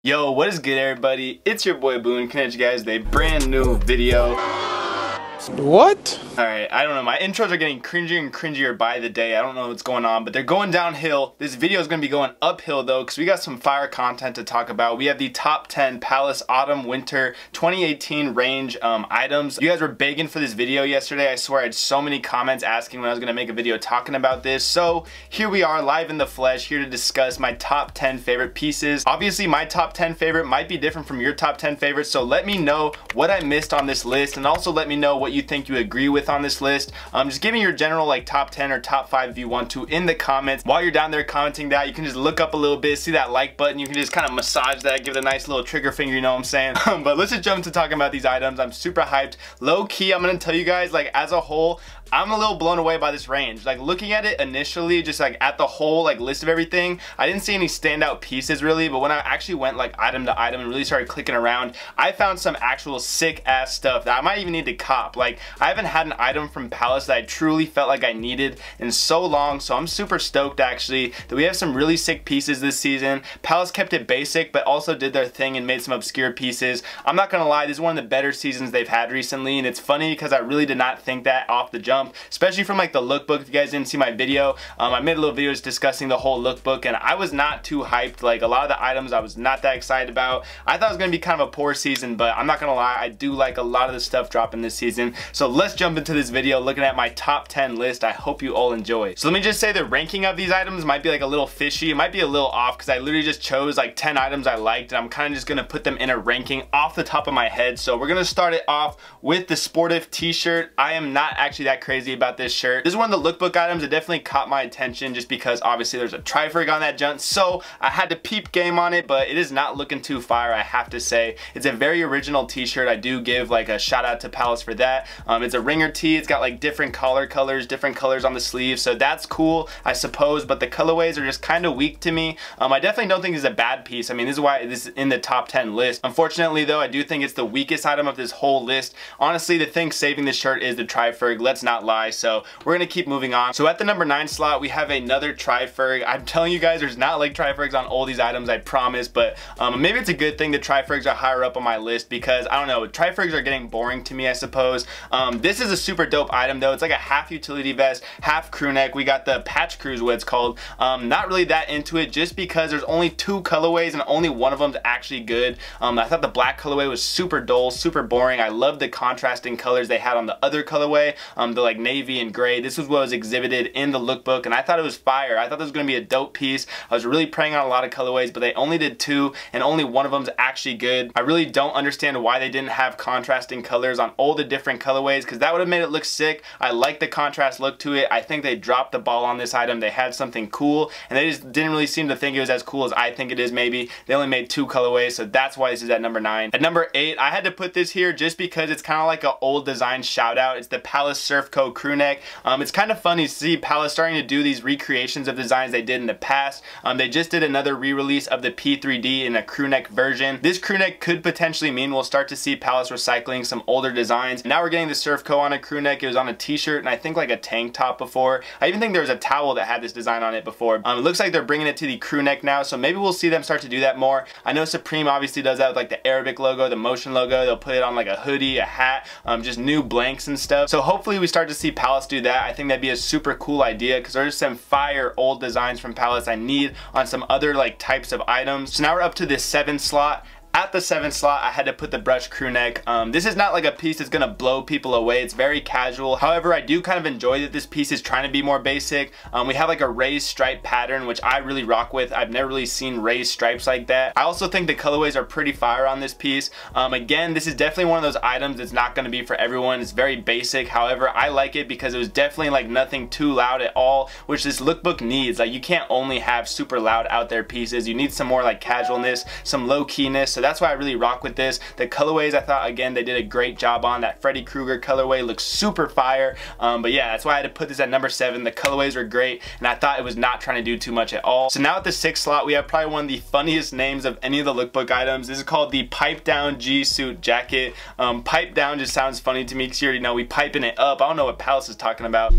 Yo, what is good, everybody? It's your boy Boone coming at you guys with a brand new video. What? Alright, I don't know, my intros are getting cringier and cringier by the day. I don't know what's going on, but they're going downhill. This video is going to be going uphill though, because we got some fire content to talk about. We have the top 10 Palace Autumn Winter 2018 range items. You guys were begging for this video yesterday. I swear I had so many comments asking when I was going to make a video talking about this. So here we are, live in the flesh, here to discuss my top 10 favorite pieces. Obviously my top 10 favorite might be different from your top 10 favorites, so let me know what I missed on this list, and also let me know what you think you agree with on this list. Just give me your general like top 10 or top 5 if you want to in the comments. While you're down there commenting that, you can just look up a little bit, see that like button, you can just kind of massage that, give it a nice little trigger finger, you know what I'm saying? But let's just jump into talking about these items. I'm super hyped. Low key, I'm gonna tell you guys, like, as a whole, I'm a little blown away by this range. Like, looking at it initially, just like at the whole like list of everything, I didn't see any standout pieces really, but when I actually went like item to item and really started clicking around, I found some actual sick ass stuff that I might even need to cop. Like, I haven't had an item from Palace that I truly felt like I needed in so long, so I'm super stoked actually that we have some really sick pieces this season. Palace kept it basic but also did their thing and made some obscure pieces. I'm not gonna lie, this is one of the better seasons they've had recently, and it's funny because I really did not think that off the jump, especially from like the lookbook. If you guys didn't see my video, I made a little video discussing the whole lookbook, and I was not too hyped. Like, a lot of the items I was not that excited about. I thought it was gonna be kind of a poor season, but I'm not gonna lie, I do like a lot of the stuff dropping this season. So let's jump into this video looking at my top 10 list. I hope you all enjoy. So let me just say the ranking of these items might be like a little fishy. It might be a little off because I literally just chose like 10 items I liked, and I'm kind of just gonna put them in a ranking off the top of my head. So we're gonna start it off with the sportive t-shirt. I am not actually that crazy about this shirt. This is one of the lookbook items that definitely caught my attention just because obviously there's a Triferg on that junk, so I had to peep game on it, but it is not looking too fire, I have to say. It's a very original t-shirt. I do give like a shout out to Palace for that. It's a ringer tee. It's got like different collar colors, different colors on the sleeves, so that's cool, I suppose, but the colorways are just kind of weak to me. I definitely don't think this is a bad piece. I mean, this is why this is in the top 10 list. Unfortunately though, I do think it's the weakest item of this whole list. Honestly, the thing saving this shirt is the Triferg, let's not lie, so we're gonna keep moving on. So at the number 9 slot, we have another Triferg. I'm telling you guys, there's not like Trifergs on all these items, I promise, but maybe it's a good thing the Trifergs are higher up on my list because, I don't know, Trifergs are getting boring to me, I suppose. This is a super dope item though. It's like a half utility vest, half crew neck. We got the patch crews, what it's called. Not really that into it just because there's only 2 colorways and only one of them's actually good. I thought the black colorway was super dull, super boring. I love the contrasting colors they had on the other colorway, the like navy and gray. This was what was exhibited in the lookbook, and I thought it was fire. I thought this was going to be a dope piece. I was really praying on a lot of colorways, but they only did 2 and only one of them's actually good. I really don't understand why they didn't have contrasting colors on all the different colorways, because that would have made it look sick. I like the contrast look to it. I think they dropped the ball on this item. They had something cool and they just didn't really seem to think it was as cool as I think it is. Maybe they only made 2 colorways, so that's why this is at number 9. At number 8, I had to put this here just because it's kind of like an old design shout out. It's the Palace Surf Co crew neck. It's kind of funny to see Palace starting to do these recreations of designs they did in the past. They just did another re-release of the P3D in a crew neck version. This crew neck could potentially mean we'll start to see Palace recycling some older designs. Now we're getting the Surf Co on a crew neck. It was on a t-shirt and I think like a tank top before. I even think there was a towel that had this design on it before. It looks like they're bringing it to the crew neck now, so maybe we'll see them start to do that more. I know Supreme obviously does that with like the Arabic logo, the Motion logo. They'll put it on like a hoodie, a hat, just new blanks and stuff. So hopefully we start to see Palace do that. I think that'd be a super cool idea because there's some fire old designs from Palace I need on some other like types of items. So now we're up to this 7th slot. At the 7th slot, I had to put the brush crew neck. This is not like a piece that's gonna blow people away. It's very casual. However, I do kind of enjoy that this piece is trying to be more basic. We have like a raised stripe pattern, which I really rock with. I've never really seen raised stripes like that. I also think the colorways are pretty fire on this piece. Again, this is definitely one of those items that's not gonna be for everyone. It's very basic. However, I like it because it was definitely like nothing too loud at all, which this lookbook needs. Like, you can't only have super loud out there pieces. You need some more like casualness, some low keyness. So that's why I really rock with this. The colorways, I thought, again, they did a great job on. That Freddy Krueger colorway looks super fire. But yeah, that's why I had to put this at number 7. The colorways were great, and I thought it was not trying to do too much at all. So now at the 6th slot, we have probably one of the funniest names of any of the lookbook items. This is called the Pipe Down G-Suit Jacket. Pipe down just sounds funny to me because you already know we piping it up. I don't know what Palace is talking about.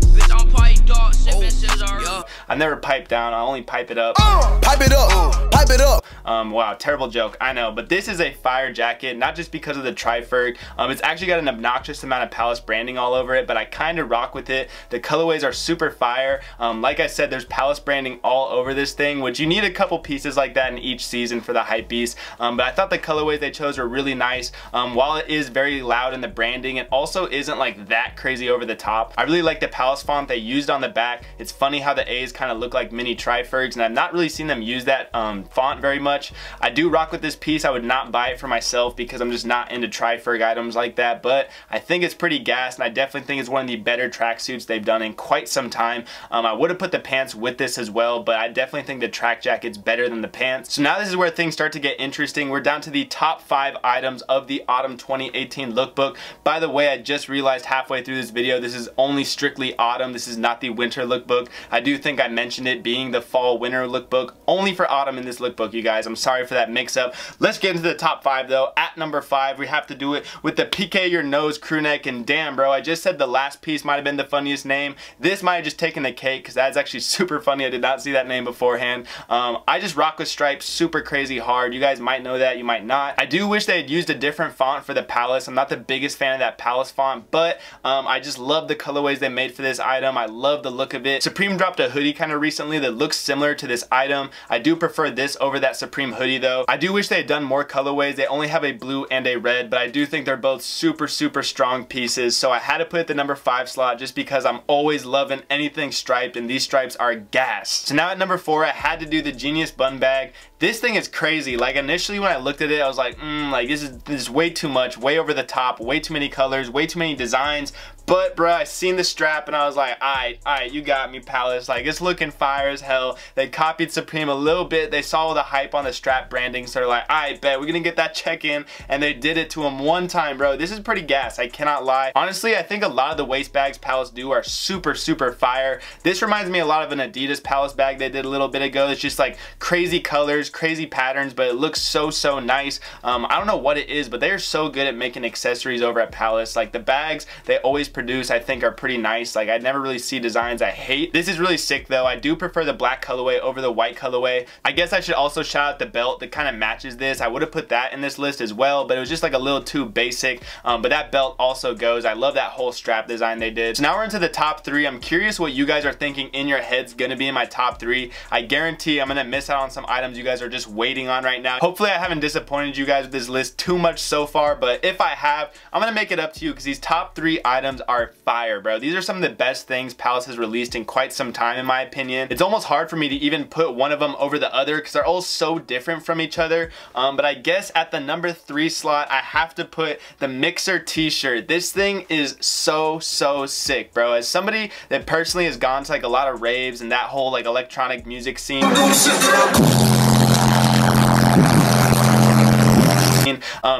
I never pipe down, I only pipe it up. Pipe it up, pipe it up. Wow, terrible joke, I know, but this is a fire jacket, not just because of the Tri-Ferg. It's actually got an obnoxious amount of Palace branding all over it, but I kind of rock with it. The colorways are super fire. Like I said, there's Palace branding all over this thing, which you need a couple pieces like that in each season for the hype beast. But I thought the colorways they chose were really nice. While it is very loud in the branding, it also isn't like that crazy over the top. I really like the Palace font they used on the back. It's funny how the A's kind of look like mini Tri-Fergs, and I've not really seen them use that font very much. I do rock with this piece. I would not buy it for myself because I'm just not into Tri-Ferg items like that, but I think it's pretty gas, and I definitely think it's one of the better tracksuits they've done in quite some time. I would have put the pants with this as well, but I definitely think the track jacket's better than the pants. So now this is where things start to get interesting. We're down to the top 5 items of the Autumn 2018 lookbook. By the way, I just realized halfway through this video, this is only strictly autumn. This is not the winter lookbook. I do think I mentioned it being the fall winter lookbook, only for autumn in this lookbook, you guys. I'm sorry for that mix up. Let's get into the top 5 though. At number 5, we have to do it with the PK Your Nose crew neck, and damn bro, I just said the last piece might have been the funniest name. This might have just taken the cake because that's actually super funny. I did not see that name beforehand. I just rock with stripes super crazy hard. You guys might know that, you might not. I do wish they had used a different font for the Palace. I'm not the biggest fan of that Palace font, but I just love the colorways they made for this item. I love the look of it. Supreme dropped a hoodie kind of recently that looks similar to this item. I do prefer this over that Supreme hoodie though. I do wish they had done more colorways. They only have a blue and a red, but I do think they're both super strong pieces, so I had to put it at the number 5 slot just because I'm always loving anything striped, and these stripes are gas. So now at number 4, I had to do the Genius Bun Bag. This thing is crazy. Like initially when I looked at it, I was like, like this is way too much, way over the top, way too many colors, way too many designs. But bro, I seen the strap and I was like, alright, you got me, Palace. Like, it's looking fire as hell. They copied Supreme a little bit. They saw the hype on the strap branding, so they're like, alright, bet we're gonna get that check in, and they did it to him one time, bro. This is pretty gas, I cannot lie. Honestly, I think a lot of the waist bags Palace do are super fire. This reminds me a lot of an Adidas Palace bag they did a little bit ago. It's just like crazy colors, crazy patterns, but it looks so nice. I don't know what it is, but they're so good at making accessories over at Palace. Like the bags they always produce, I think, are pretty nice. Like I never really see designs I hate. This is really sick though. I do prefer the black colorway over the white colorway. I guess I should also shout out the belt that kind of matches this. I would have put that in this list as well, but it was just like a little too basic. But that belt also goes. I love that whole strap design they did. So now we're into the top 3. I'm curious what you guys are thinking in your heads gonna be in my top 3. I guarantee I'm gonna miss out on some items you guys are just waiting on right now. Hopefully I haven't disappointed you guys with this list too much so far, but if I have, I'm gonna make it up to you because these top 3 items are fire, bro. These are some of the best things Palace has released in quite some time, in my opinion. It's almost hard for me to even put one of them over the other because they're all so different from each other. But I guess at the number 3 slot, I have to put the Mixer t-shirt. This thing is so sick, bro. As somebody that personally has gone to like a lot of raves and that whole like electronic music scene,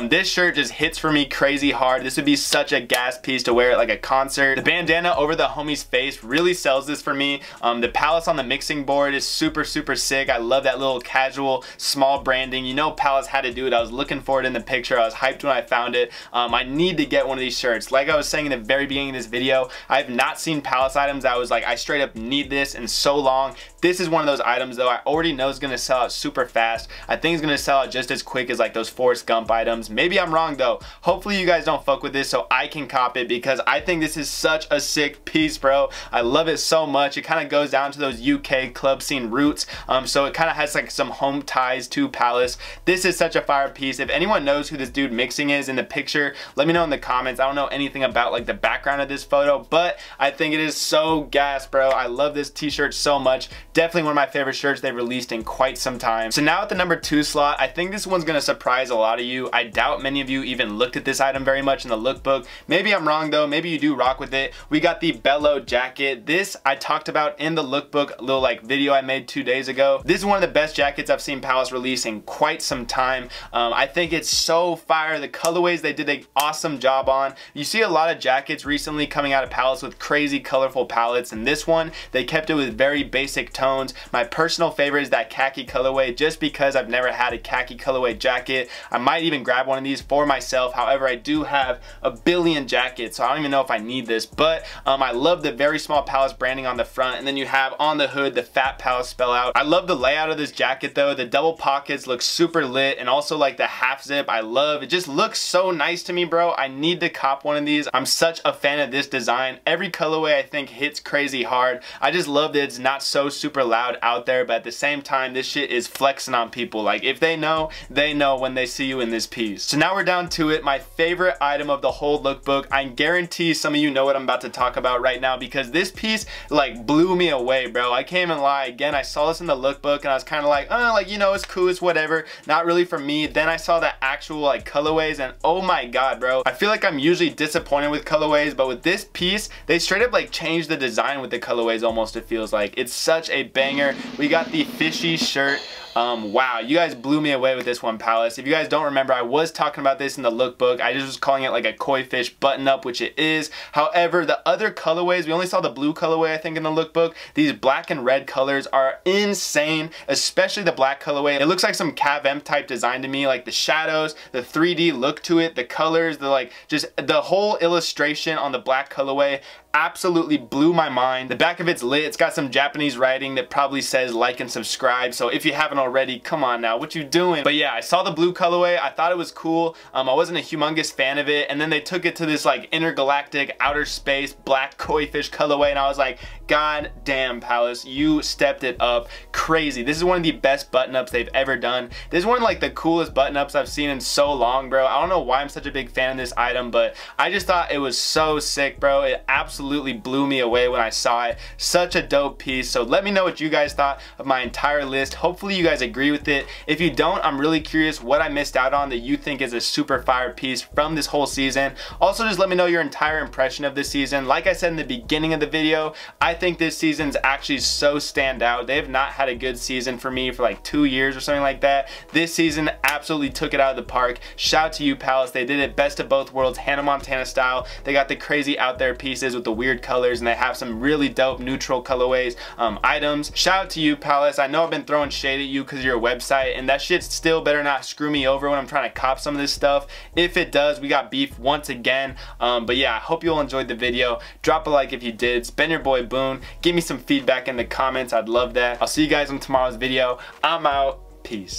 this shirt just hits for me crazy hard. This would be such a gas piece to wear at like a concert. The bandana over the homie's face really sells this for me. The Palace on the mixing board is super sick. I love that little casual small branding. You know Palace had to do it. I was looking for it in the picture. I was hyped when I found it. I need to get one of these shirts. Like I was saying in the very beginning of this video, I have not seen Palace items I was like, I straight up need this in so long. This is one of those items though I already know is gonna sell out super fast. I think it's gonna sell out just as quick as like those Forrest Gump items. Maybe I'm wrong though. Hopefully you guys don't fuck with this so I can cop it because I think this is such a sick piece, bro. I love it so much. It kind of goes down to those UK club scene roots. So it kind of has like some home ties to Palace. This is such a fire piece. If anyone knows who this dude mixing is in the picture, let me know in the comments. I don't know anything about like the background of this photo, but I think it is so gas, bro. I love this t-shirt so much. Definitely one of my favorite shirts they've released in quite some time. So now at the number 2 slot, I think this one's gonna surprise a lot of you. I doubt many of you even looked at this item very much in the lookbook. Maybe I'm wrong though, maybe you do rock with it. We got the Bello jacket. This I talked about in the lookbook, a little like video I made 2 days ago. This is one of the best jackets I've seen Palace release in quite some time. I think it's so fire. The colorways they did an awesome job on. You see a lot of jackets recently coming out of Palace with crazy colorful palettes, and this one they kept it with very basic tones. My personal favorite is that khaki colorway, just because I've never had a khaki colorway jacket. I might even grab one of these for myself. However, I do have a billion jackets, so I don't even know if I need this, but I love the very small Palace branding on the front, and then you have on the hood the Fat Palace spell out. I love the layout of this jacket though. The double pockets look super lit, and also like the half zip I love. It just looks so nice to me, bro. I need to cop one of these. I'm such a fan of this design. Every colorway I think hits crazy hard. I just love that it's not so super loud out there, but at the same time this shit is flexing on people. Like if they know when they see you in this piece. So now we're down to it, my favorite item of the whole lookbook. I guarantee some of you know what I'm about to talk about right now, because this piece like blew me away, bro. I can't even lie. Again, I saw this in the lookbook and I was kind of like, oh, like, you know, it's cool, it's whatever, not really for me. Then I saw the actual like colorways, and oh my god, bro, I feel like I'm usually disappointed with colorways, but with this piece they straight up like changed the design with the colorways almost. It feels like it's such a banger. We got the fishy shirt. Wow, you guys blew me away with this one, Palace. If you guys don't remember, I was talking about this in the lookbook. I just was calling it like a koi fish button up, which it is. However, the other colorways, we only saw the blue colorway I think in the lookbook. These black and red colors are insane, especially the black colorway. It looks like some Cav M type design to me, like the shadows, the 3D look to it, the colors, the like just the whole illustration on the black colorway absolutely blew my mind. The back of it's lit. It's got some Japanese writing that probably says like and subscribe, so if you haven't already, come on now, what you doing? But yeah, I saw the blue colorway. I thought it was cool. I wasn't a humongous fan of it, and then they took it to this like intergalactic outer space black koi fish colorway, and I was like, god damn, Palace, you stepped it up. Crazy. This is one of the best button ups they've ever done. This is one of like the coolest button ups I've seen in so long, bro. I don't know why I'm such a big fan of this item, but I just thought it was so sick, bro. It absolutely blew me away when I saw it. Such a dope piece. So let me know what you guys thought of my entire list. Hopefully you guys agree with it. If you don't, I'm really curious what I missed out on that you think is a super fire piece from this whole season. Also, just let me know your entire impression of this season. Like I said in the beginning of the video, I think this season's actually so standout. They have not had a good season for me for like 2 years or something like that. This season absolutely took it out of the park. Shout out to you, Palace. They did it best of both worlds, Hannah Montana style. They got the crazy out there pieces with the weird colors, and they have some really dope neutral colorways items. Shout out to you, Palace. I know I've been throwing shade at you because of your website, and that shit still better not screw me over when I'm trying to cop some of this stuff. If it does, we got beef once again. But yeah, I hope you all enjoyed the video. Drop a like if you did. It's been your boy Boone. Give me some feedback in the comments. I'd love that. I'll see you guys on tomorrow's video. I'm out. Peace.